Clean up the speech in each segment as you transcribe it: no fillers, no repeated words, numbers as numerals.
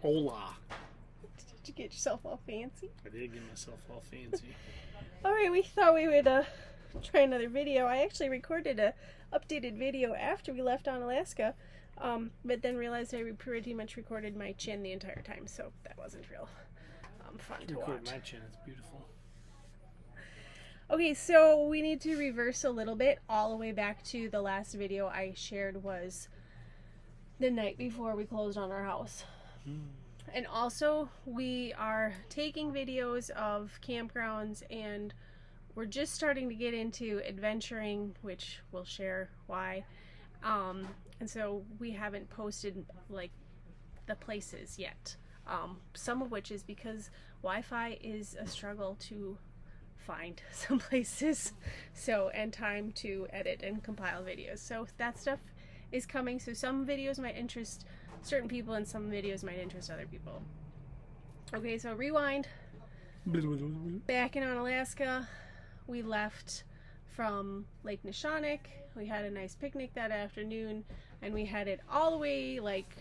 Hola. Did you get yourself all fancy? I did get myself all fancy. Alright, we thought we would try another video. I actually recorded a updated video after we left on Alaska, but then realized I pretty much recorded my chin the entire time, so that wasn't real fun to watch. My chin, it's beautiful. Okay, so we need to reverse a little bit all the way back to the last video I shared was the night before we closed on our house. And also we are taking videos of campgrounds, and we're just starting to get into adventuring, which we'll share why. And so we haven't posted like the places yet. Some of which is because Wi-Fi is a struggle to find some places, so, and time to edit and compile videos. So that stuff is coming. So some videos might interest certain people and some videos might interest other people. Okay, so rewind. Back in on Alaska, we left from Lake Neshonoc. We had a nice picnic that afternoon, and we headed all the way like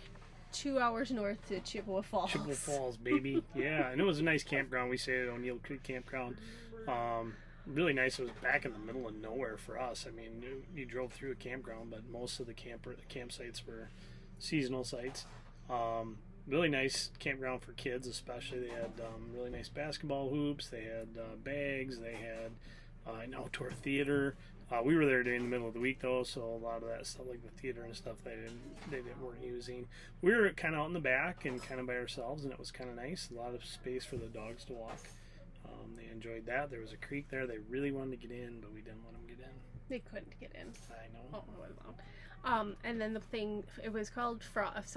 2 hours north to Chippewa Falls. Chippewa Falls, baby. Yeah, and it was a nice campground. We stayed at Neill Creek Campground. Really nice. It was back in the middle of nowhere for us. I mean, you drove through a campground, but most of the campsites were seasonal sites. Really nice campground for kids, especially. They had really nice basketball hoops. They had bags. They had an outdoor theater. We were there during the middle of the week though, so a lot of that stuff, like the theater and stuff, they weren't using. We were kind of out in the back and kind of by ourselves, and it was kind of nice. A lot of space for the dogs to walk. They enjoyed that. There was a creek there. They really wanted to get in, but we didn't let them get in. They couldn't get in. I know. Oh, it was long. And then the thing, it was called Frogs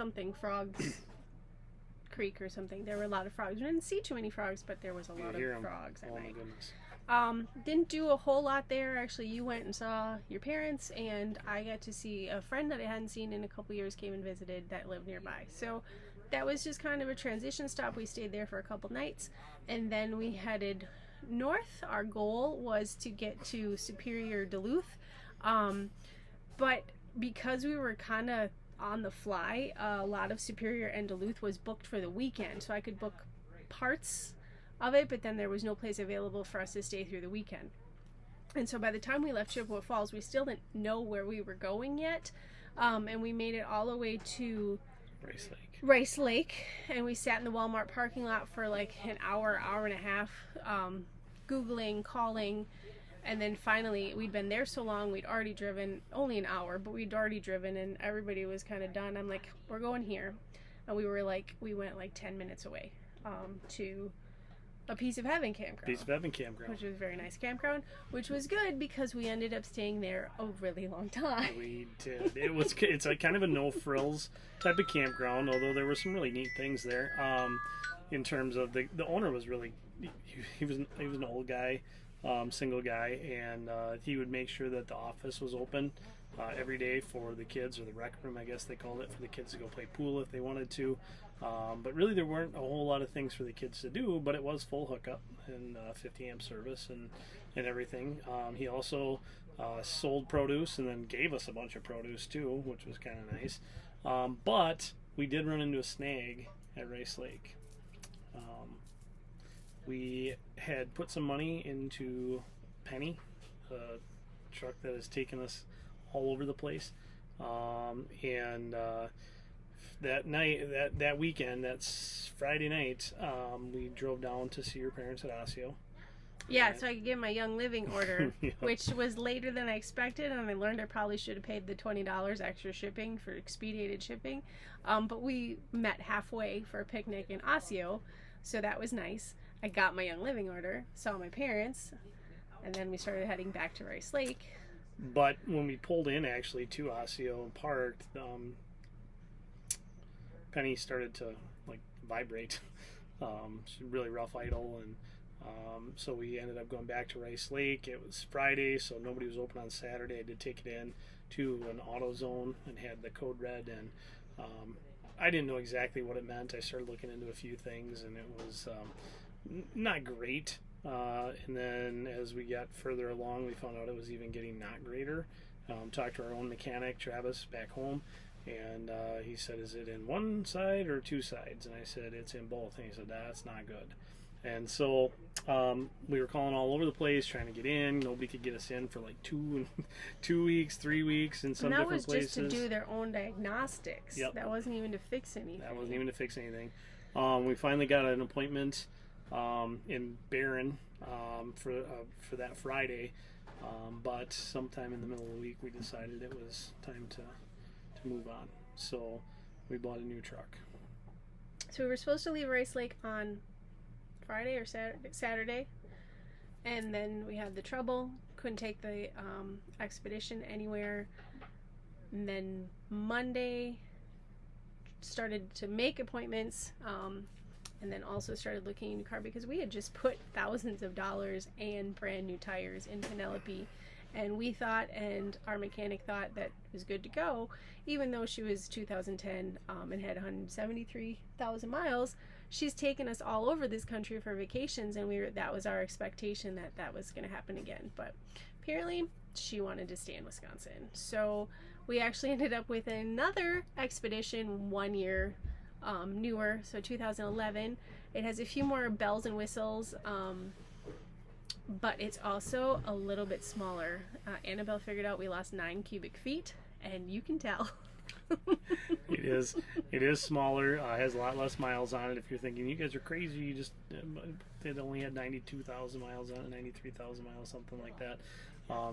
Creek or something. There were a lot of frogs. We didn't see too many frogs, but there was a lot of frogs at night. My goodness. Didn't do a whole lot there. Actually, you went and saw your parents, and I got to see a friend that I hadn't seen in a couple years, came and visited, that lived nearby. So that was just kind of a transition stop. We stayed there for a couple nights, and then we headed north. Our goal was to get to Superior, Duluth, but because we were kind of on the fly, a lot of Superior and Duluth was booked for the weekend, so I could book parts of it, but then there was no place available for us to stay through the weekend. And so by the time we left Chippewa Falls, we still didn't know where we were going yet, and we made it all the way to Rice Lake, and we sat in the Walmart parking lot for like an hour and a half, Googling, calling, and then finally, we'd been there so long, we'd already driven, only an hour, but we'd already driven, and everybody was kind of done. I'm like, we're going here. And we went like 10 minutes away to a Piece of Heaven campground. Piece of Heaven campground. Which was a very nice campground, which was good because we ended up staying there a really long time. We did. It's like kind of a no-frills type of campground, although there were some really neat things there. In terms of the owner was really, he was an old guy, single guy, and he would make sure that the office was open every day for the kids, or the rec room, I guess they called it, for the kids to go play pool if they wanted to. But really there weren't a whole lot of things for the kids to do, but it was full hookup and 50 amp service and everything. He also sold produce and then gave us a bunch of produce too, which was kind of nice. But we did run into a snag at Rice Lake. We had put some money into Penny, a truck that has taken us all over the place, and that night, that weekend, that's Friday night, we drove down to see your parents at Osseo. Yeah, so I could get my Young Living order, Yeah. which was later than I expected, and I learned I probably should have paid the $20 extra shipping for expedited shipping. But we met halfway for a picnic in Osseo, so that was nice. I got my Young Living order, saw my parents, and then we started heading back to Rice Lake. But when we pulled in actually to Osseo and parked, Penny started to like vibrate. She's really rough idle, and so we ended up going back to Rice Lake. It was Friday, so nobody was open on Saturday. I did take it in to an AutoZone and had the code red, and I didn't know exactly what it meant. I started looking into a few things, and it was not great. And then as we got further along, we found out it was even getting not greater. Talked to our own mechanic, Travis, back home, And he said, is it in one side or two sides? And I said, it's in both. And he said, that's not good. And so we were calling all over the place trying to get in. Nobody could get us in for like 2 weeks, 3 weeks in some different places. That was just to do their own diagnostics. Yep. That wasn't even to fix anything. That wasn't even to fix anything. We finally got an appointment in Barron for that Friday. But sometime in the middle of the week we decided it was time to move on. So we bought a new truck. So we were supposed to leave Rice Lake on Friday or Saturday, and then we had the trouble, couldn't take the expedition anywhere, and then Monday started to make appointments, and then also started looking at a car because we had just put thousands of dollars and brand new tires in Penelope, and we thought, and our mechanic thought, that it was good to go, even though she was 2010 and had 173,000 miles. She's taken us all over this country for vacations, and that was our expectation that was going to happen again. But apparently she wanted to stay in Wisconsin. So we actually ended up with another expedition 1 year newer, so 2011. It has a few more bells and whistles, but it's also a little bit smaller. Annabelle figured out we lost 9 cubic feet, and you can tell. It is smaller. Has a lot less miles on it. If you're thinking you guys are crazy, you just it only had 92,000 miles on it, 93,000 miles, something like that.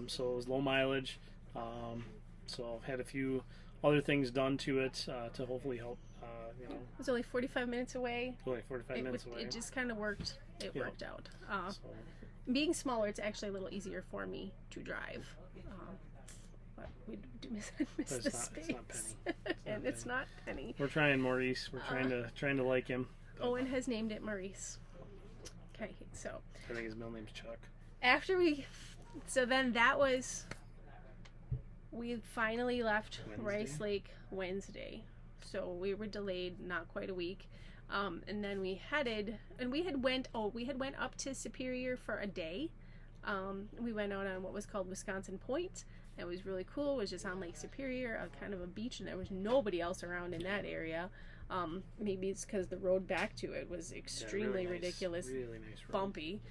So it was low mileage. So had a few other things done to it to hopefully help. It was only 45 minutes away. Only 45 minutes away. It just kind of worked. It worked out. So. Being smaller, it's actually a little easier for me to drive. But we do miss the space. It's not Penny. We're trying Maurice. We're trying to like him. Owen has named it Maurice. Okay, so I think his middle name's Chuck. We finally left Wednesday? Rice Lake Wednesday. So we were delayed not quite a week. And then we went up to Superior for a day. We went out on what was called Wisconsin Point. It was really cool. It was just on Lake Superior, kind of a beach, and there was nobody else around in that area. Maybe it's because the road back to it was extremely ridiculous, really nice road. Bumpy.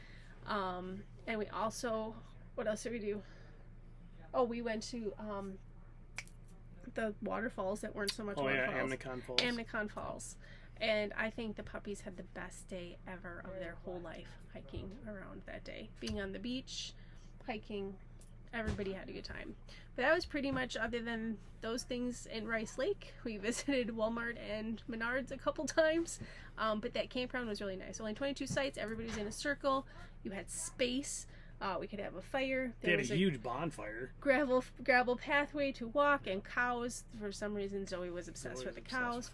And we also, what else did we do? Oh, we went to the waterfalls that weren't so much waterfalls. Amnicon Falls. And I think the puppies had the best day ever of their whole life hiking around that day. Being on the beach, hiking, everybody had a good time. But that was pretty much, other than those things in Rice Lake. We visited Walmart and Menards a couple times. But that campground was really nice. Only 22 sites, everybody was in a circle. You had space. We could have a fire. They had a huge bonfire. Gravel pathway to walk, and cows. For some reason, Zoe was obsessed with the cows.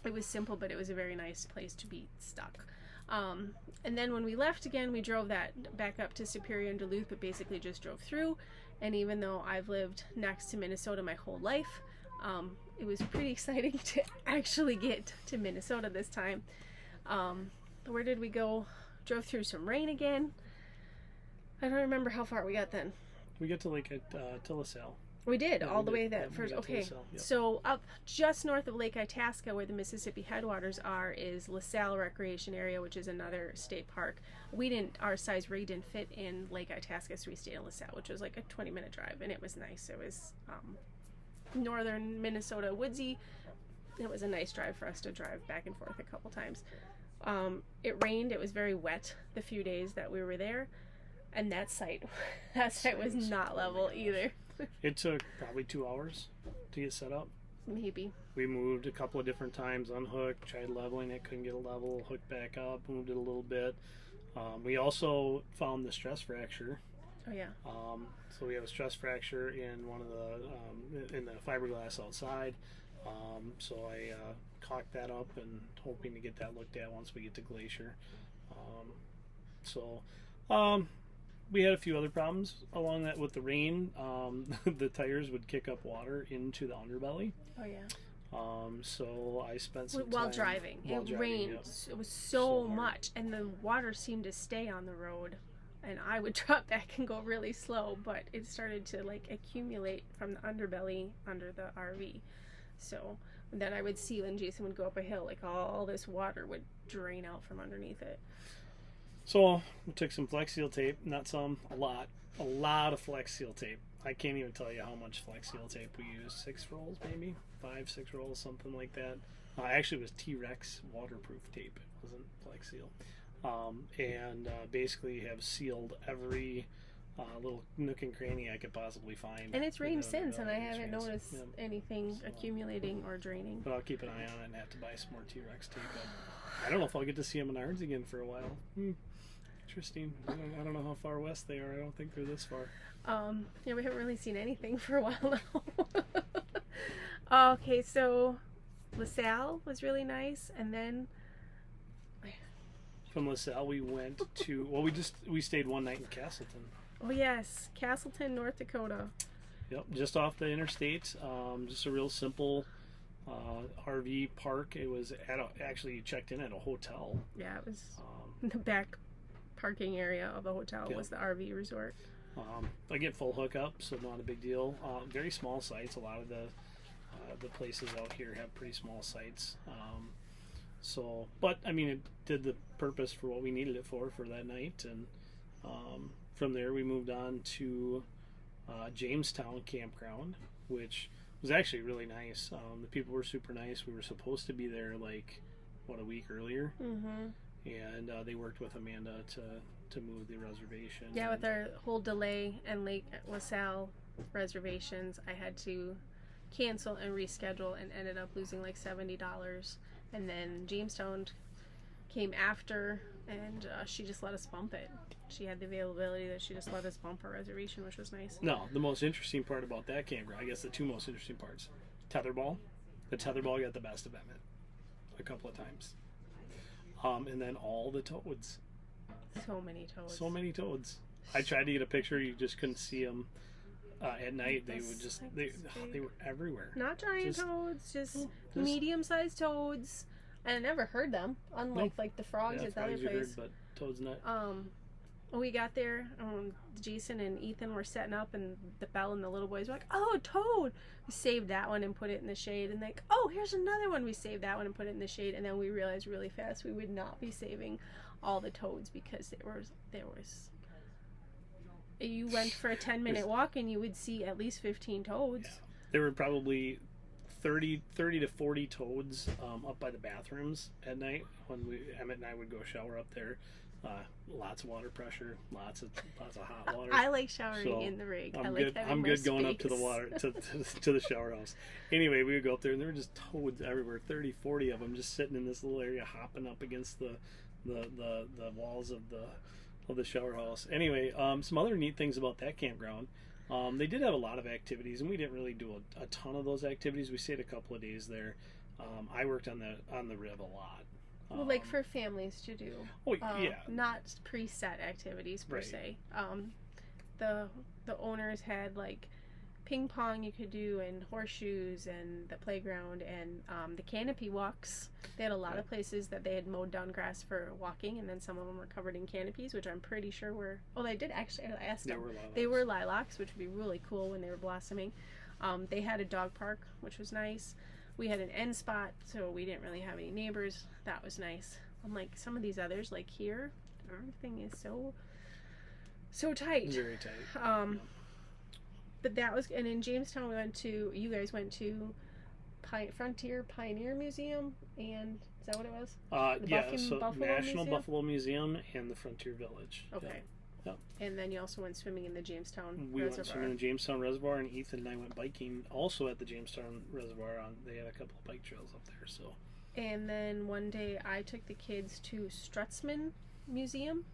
It was simple, but it was a very nice place to be stuck. And then when we left again, we drove that back up to Superior and Duluth, but basically just drove through. And even though I've lived next to Minnesota my whole life, it was pretty exciting to actually get to Minnesota this time. Where did we go? Drove through some rain again. I don't remember how far we got then. We got to Lasalle. We did, all the way that first. Okay, Lasalle, yep. So up just north of Lake Itasca, where the Mississippi headwaters are, is Lasalle Recreation Area, which is another state park. Our size rig didn't fit in Lake Itasca, so we stayed in Lasalle, which was like a 20-minute drive, and it was nice. It was northern Minnesota, woodsy. It was a nice drive for us to drive back and forth a couple times. It rained. It was very wet the few days that we were there, and that site was not level either. It took probably 2 hours to get set up. Maybe. We moved a couple of different times, unhooked, tried leveling it, couldn't get a level, hooked back up, moved it a little bit. We also found the stress fracture. Oh yeah. So we have a stress fracture in one of the in the fiberglass outside. So I caulked that up and hoping to get that looked at once we get to Glacier. We had a few other problems along that with the rain. The tires would kick up water into the underbelly. Oh yeah. So I spent some while time driving. It rained. Yep. It was so much, and the water seemed to stay on the road and I would drop back and go really slow, but it started to like accumulate from the underbelly under the RV. So then I would see when Jason would go up a hill, like all this water would drain out from underneath it. So we took some Flex Seal tape, not some, a lot of Flex Seal tape. I can't even tell you how much Flex Seal tape we used. 6 rolls, maybe 5, 6 rolls, something like that. Actually, it was T-Rex waterproof tape. It wasn't Flex Seal. And basically have sealed every little nook and cranny I could possibly find. And it's rained since, and I haven't noticed anything accumulating or draining. But I'll keep an eye on it and have to buy some more T-Rex tape. But I don't know if I'll get to see them in Ards again for a while. Interesting. I don't know how far west they are. I don't think they're this far. Yeah, we haven't really seen anything for a while now. Okay, so Lasalle was really nice, and then from Lasalle we went to we stayed one night in Castleton. Oh yes, Castleton, North Dakota. Yep, just off the interstate. Just a real simple RV park. It was actually you checked in at a hotel. Yeah, it was the back parking area of the hotel was the RV resort. I get full hookup, so not a big deal. Very small sites. A lot of the places out here have pretty small sites. But I mean, it did the purpose for what we needed it for that night. And from there, we moved on to Jamestown Campground, which was actually really nice. The people were super nice. We were supposed to be there a week earlier. And they worked with Amanda to move the reservation. Yeah, with our whole delay and Lake Lasalle reservations, I had to cancel and reschedule and ended up losing like $70. And then Jamestown came after, and she just let us bump it. She had the availability that she just let us bump our reservation, which was nice. No, the most interesting part about that campground, I guess the two most interesting parts, tetherball. The tetherball got the best of Emmett a couple of times. And then all the toads. So many toads. So many toads. I tried to get a picture. You just couldn't see them at night. They would just they were everywhere. Not giant toads, just medium-sized toads. And I never heard them, unlike like the frogs at the other place. But toads not. When we got there, Jason and Ethan were setting up, and the Belle and the little boys were like, "Oh, a toad!" We saved that one and put it in the shade, and like, "Oh, here's another one." We saved that one and put it in the shade, and then we realized really fast we would not be saving all the toads because there was. You went for a 10-minute walk, and you would see at least 15 toads. Yeah. There were probably 30 to 40 toads up by the bathrooms at night when Emmett and I would go shower up there. Lots of water pressure, lots of hot water. I like showering in the rig. I'm good going up to the water to the shower house. Anyway, we would go up there and there were just toads everywhere, 30, 40 of them just sitting in this little area, hopping up against the walls of the shower house. Anyway, some other neat things about that campground. They did have a lot of activities, and we didn't really do a ton of those activities. We stayed a couple of days there. I worked on the rib a lot. Well, like for families to do. Oh, yeah. Not preset activities per se. The owners had like ping pong you could do, and horseshoes, and the playground, and the canopy walks. They had a lot of places that they had mowed down grass for walking, and then some of them were covered in canopies, which I'm pretty sure were. Oh, they did actually. I asked them. They were lilacs, which would be really cool when they were blossoming. They had a dog park, which was nice. We had an end spot, so we didn't really have any neighbors. That was nice. Unlike some of these others, like here, everything is so tight. Very tight. But that was, and in Jamestown you guys went to Frontier Pioneer Museum, and is that what it was? National Buffalo Museum and the Frontier Village. Okay. Yep. And then you also went swimming in the Jamestown Reservoir. We went swimming in the Jamestown Reservoir, and Ethan and I went biking also at the Jamestown Reservoir. They had a couple of bike trails up there. So. And then one day I took the kids to Strutzman Museum,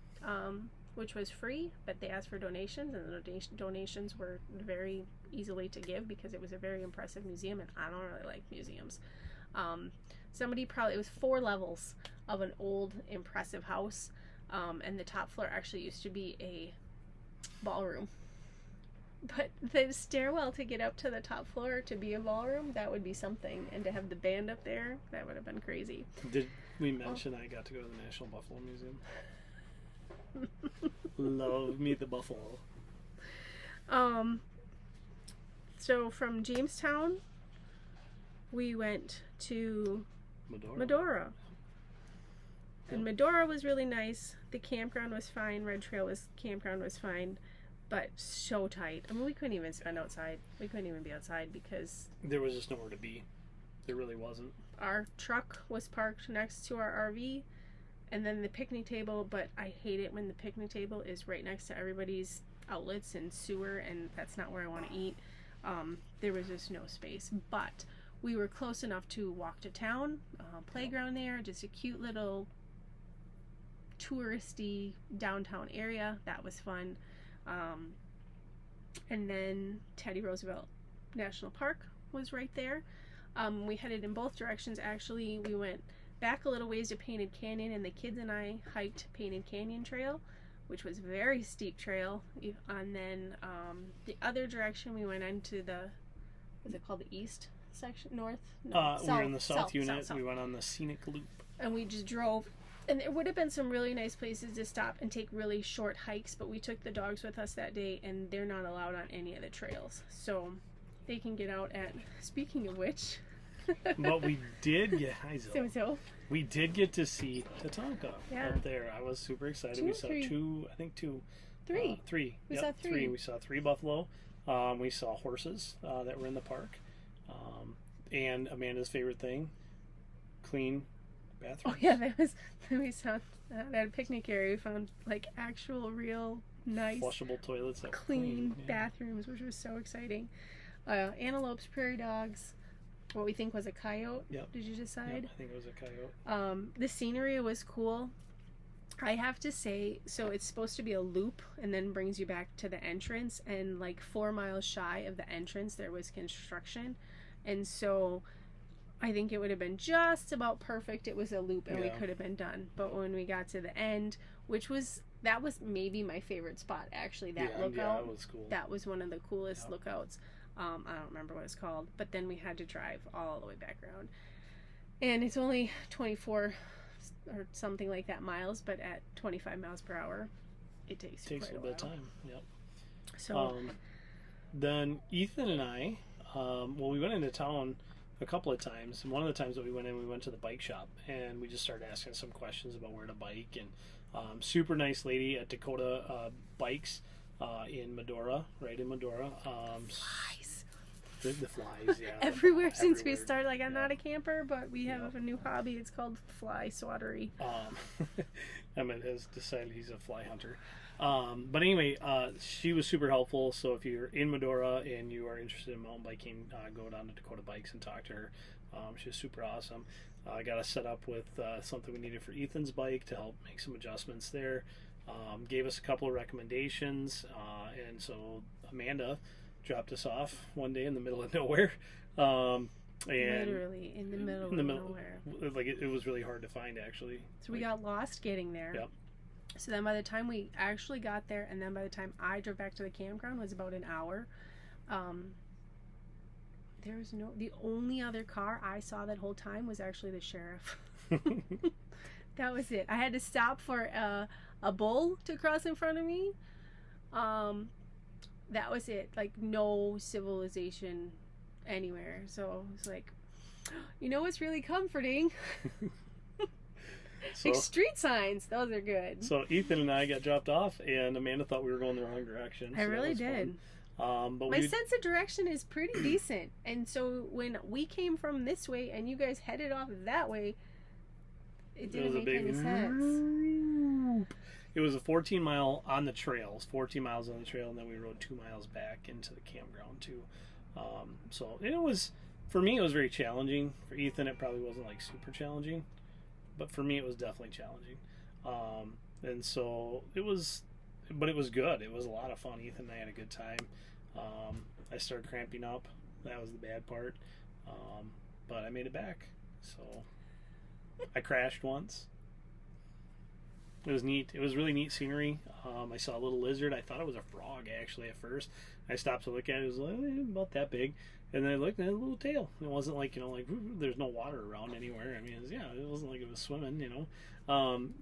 which was free, but they asked for donations, and the donations were very easily to give because it was a very impressive museum, and I don't really like museums. It was 4 levels of an old impressive house. And the top floor actually used to be a ballroom. But the stairwell to get up to the top floor to be a ballroom, that would be something. And to have the band up there, that would have been crazy. Did we mention I got to go to the National Buffalo Museum? Love me the buffalo. So from Jamestown, we went to Medora. And Medora was really nice. The campground was fine. Red Trail campground was fine, but so tight. I mean, we couldn't even spend outside. We couldn't even be outside because there was just nowhere to be. There really wasn't. Our truck was parked next to our RV, and then the picnic table. But I hate it when the picnic table is right next to everybody's outlets and sewer, and that's not where I want to eat. There was just no space, but we were close enough to walk to town, playground there, just a cute little touristy downtown area. That was fun. And then Teddy Roosevelt National Park was right there. We headed in both directions. Actually, we went back a little ways to Painted Canyon, and the kids and I hiked Painted Canyon Trail, which was a very steep trail. And then the other direction we went into was it called the east section? North? No, we were in the south unit. South. We went on the scenic loop. And we just drove. And there would have been some really nice places to stop and take really short hikes, but we took the dogs with us that day, and they're not allowed on any of the trails. So they can get out at, speaking of which... But we did get... We did get to see Tatanka up there. I was super excited. We saw two. Three. We saw three. We saw 3 buffalo. We saw horses that were in the park. And Amanda's favorite thing, clean bathrooms. Oh yeah, we saw at a picnic area. We found like actual, real, nice, flushable toilets, that clean bathrooms, which was so exciting. Antelopes, prairie dogs. What we think was a coyote. Yep. Did you decide? Yep, I think it was a coyote. The scenery was cool. I have to say, so it's supposed to be a loop and then brings you back to the entrance, and like 4 miles shy of the entrance there was construction, and so I think it would have been just about perfect. It was a loop and we could have been done. But when we got to the end, that was maybe my favorite spot actually, that lookout. Yeah, that was cool. That was one of the coolest lookouts. I don't remember what it's called, but then we had to drive all the way back around. And it's only 24 or something like that miles, but at 25 miles per hour, it takes a little bit of time. Yep. So then Ethan and I, we went into town a couple of times, and one of the times that we went to the bike shop, and we just started asking some questions about where to bike, and super nice lady at Dakota Bikes in Medora, right in Medora. Flies. The flies, yeah. Everywhere since we started. Like, I'm not a camper, but we have a new hobby. It's called fly swattery. Emmett has decided he's a fly hunter. But anyway, she was super helpful. So if you're in Medora and you are interested in mountain biking, go down to Dakota Bikes and talk to her. She was super awesome. I got us set up with something we needed for Ethan's bike to help make some adjustments there. Gave us a couple of recommendations, and so Amanda dropped us off one day in the middle of nowhere. And literally in the middle of nowhere. Like it was really hard to find, actually. So we got lost getting there. Yep. So then by the time we actually got there, and then by the time I drove back to the campground, was about an hour. There was the only other car I saw that whole time was actually the sheriff. That was it. I had to stop for a bull to cross in front of me. That was it. Like, no civilization anywhere. So it's like, you know what's really comforting? Like street signs. Those are good. So Ethan and I got dropped off, and Amanda thought we were going the wrong direction. I really did. But my sense of direction is pretty decent. And so when we came from this way and you guys headed off that way, it didn't make any sense. It was a 14 mile on the trails, 14 miles on the trail, and then we rode 2 miles back into the campground too. So it was, for me, it was very challenging. For Ethan, it probably wasn't like super challenging, but for me, it was definitely challenging. And so it was, but it was good. It was a lot of fun. Ethan and I had a good time. I started cramping up. That was the bad part. But I made it back. So I crashed once. It was neat. It was really neat scenery. I saw a little lizard. I thought it was a frog, actually, at first. I stopped to look at it. It was like, about that big. And then I looked and it had a little tail. It wasn't like, like there's no water around anywhere. I mean, it wasn't like it was swimming,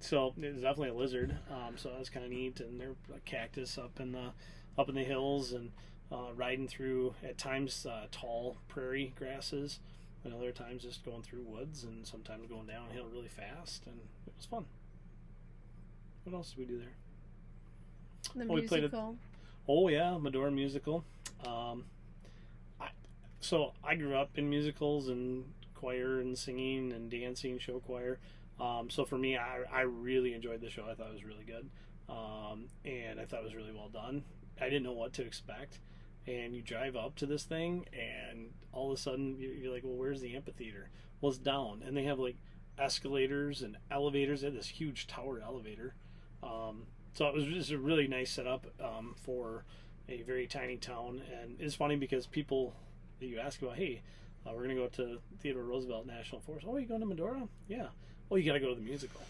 So it was definitely a lizard. So that was kind of neat. And there's a cactus up in the hills, and riding through at times tall prairie grasses, and other times just going through woods, and sometimes going downhill really fast, and it was fun. What else did we do there? The musical. Oh yeah, Medora musical. So I grew up in musicals and choir and singing and dancing, show choir. So for me, I really enjoyed the show. I thought it was really good, and I thought it was really well done. I didn't know what to expect, and you drive up to this thing, and all of a sudden you're like, well, where's the amphitheater? Well, it's down, and they have like escalators and elevators. They had this huge tower elevator. So it was just a really nice setup for a very tiny town. And it's funny because people that you ask about, hey, we're going to go to Theodore Roosevelt National Forest. Oh, you going to Medora? Yeah. Oh, you got to go to the musical.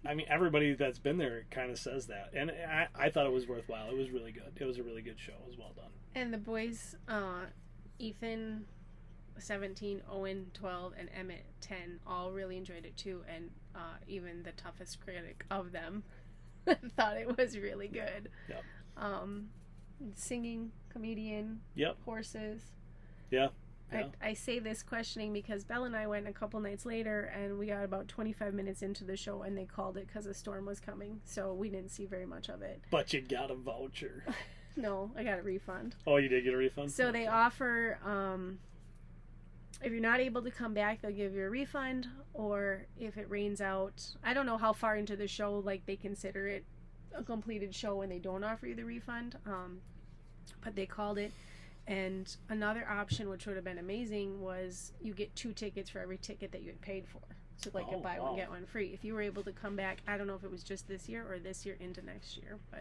I mean, everybody that's been there kind of says that. And I thought it was worthwhile. It was really good. It was a really good show. It was well done. And the boys, Ethan, 17, Owen, 12, and Emmett, 10, all really enjoyed it too. And even the toughest critic of them thought it was really good. Yep. Singing, comedian, yep. Horses. Yeah. Yeah. I say this questioning because Belle and I went a couple nights later, and we got about 25 minutes into the show, and they called it because a storm was coming, so we didn't see very much of it. But you got a voucher. No, I got a refund. Oh, you did get a refund? So they offer, if you're not able to come back, they'll give you a refund, or if it rains out, I don't know how far into the show, like, they consider it a completed show when they don't offer you the refund, but they called it. And another option, which would have been amazing, was you get 2 tickets for every ticket that you had paid for. So like a buy one, get one free. If you were able to come back, I don't know if it was just this year or this year into next year, but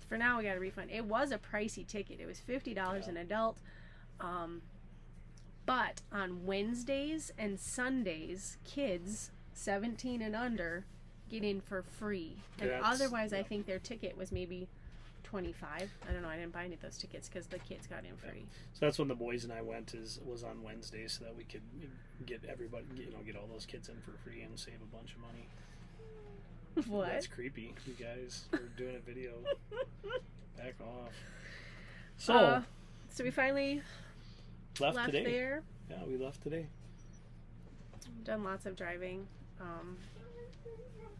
for now we got a refund. It was a pricey ticket. It was $50 an adult. But on Wednesdays and Sundays, kids 17 and under get in for free. And otherwise, I think their ticket was maybe $25. I don't know. I didn't buy any of those tickets because the kids got in free. So that's when the boys and I went. Was on Wednesday, so that we could get everybody, get all those kids in for free and save a bunch of money. What? That's creepy. You guys are doing a video. Back off. So we finally left today. there. Yeah, we left today. Done lots of driving.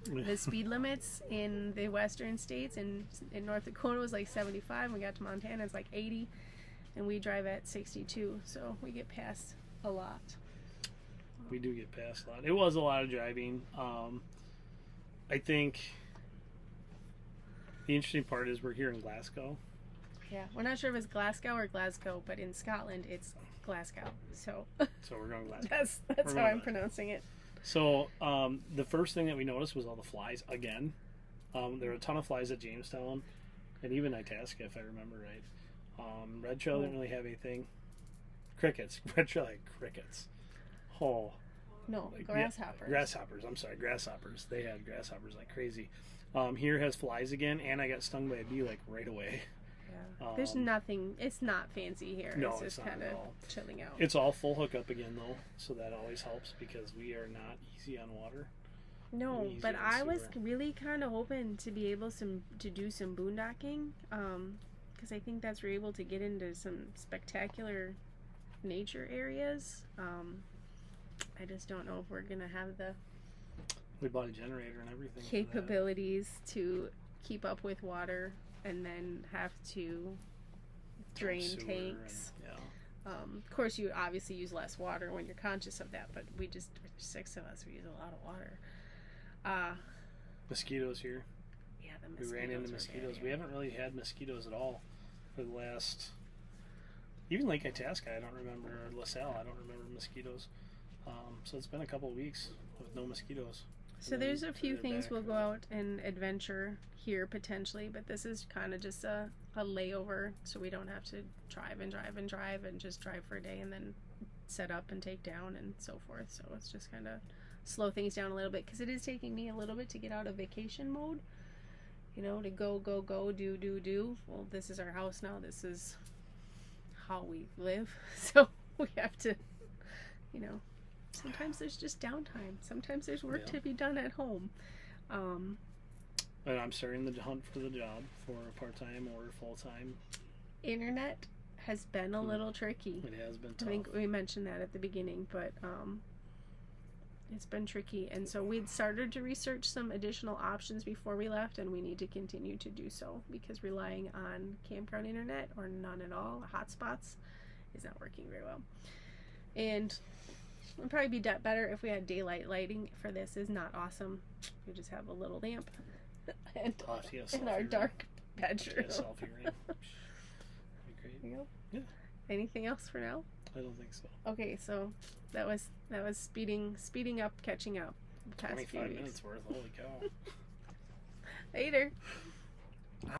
The speed limits in the western states and in North Dakota was like 75. When we got to Montana, it's like 80, and we drive at 62, so we get past a lot. We do get past a lot. It was a lot of driving. I think the interesting part is we're here in Glasgow. Yeah, we're not sure if it's Glasgow or Glasgow, but in Scotland it's Glasgow. So we're going Glasgow. That's how I'm pronouncing it. So the first thing that we noticed was all the flies again. There were a ton of flies at Jamestown, and even Itasca, if I remember right. Red Trail didn't really have anything. Crickets. Red Trail had crickets. Oh. No, grasshoppers. Yeah, grasshoppers. I'm sorry, grasshoppers. They had grasshoppers like crazy. Here has flies again, and I got stung by a bee like right away. Yeah. There's nothing. It's not fancy here. No, it's just kind of chilling out. It's all full hookup again though, so that always helps because we are not easy on water. No, but I was really kind of hoping to be able to do some boondocking, because I think that's where we're able to get into some spectacular nature areas. I just don't know if we're gonna have the We bought a generator and everything. Capabilities to keep up with water and then have to drain tanks. Of course, you obviously use less water when you're conscious of that, but there's 6 of us. We use a lot of water. Mosquitoes here. Yeah, the mosquitoes. We ran into mosquitoes. We haven't really had mosquitoes at all for the last. Even Lake Itasca, I don't remember. Or Lasalle, I don't remember mosquitoes. So it's been a couple of weeks with no mosquitoes. So there's a few things we'll go out and adventure here potentially, but this is kind of just a layover, so we don't have to drive and just drive for a day and then set up and take down and so forth. So it's just kind of slow things down a little bit because it is taking me a little bit to get out of vacation mode. To go, do. Well, this is our house now. This is how we live. So we have to, you know, sometimes there's just downtime. Sometimes there's work to be done at home. And I'm starting the hunt for the job for a part-time or full-time. Internet has been a little tricky. It has been tough. I think we mentioned that at the beginning, but it's been tricky. And so we'd started to research some additional options before we left, and we need to continue to do so because relying on campground internet or none at all, hotspots, is not working very well. And it would probably be better if we had daylight lighting for this. Is not awesome. We just have a little lamp and in our dark bedroom. Great. Yeah. Anything else for now? I don't think so. Okay, so that was speeding up, catching up. The past 25 few weeks. minutes worth. Holy cow. Later.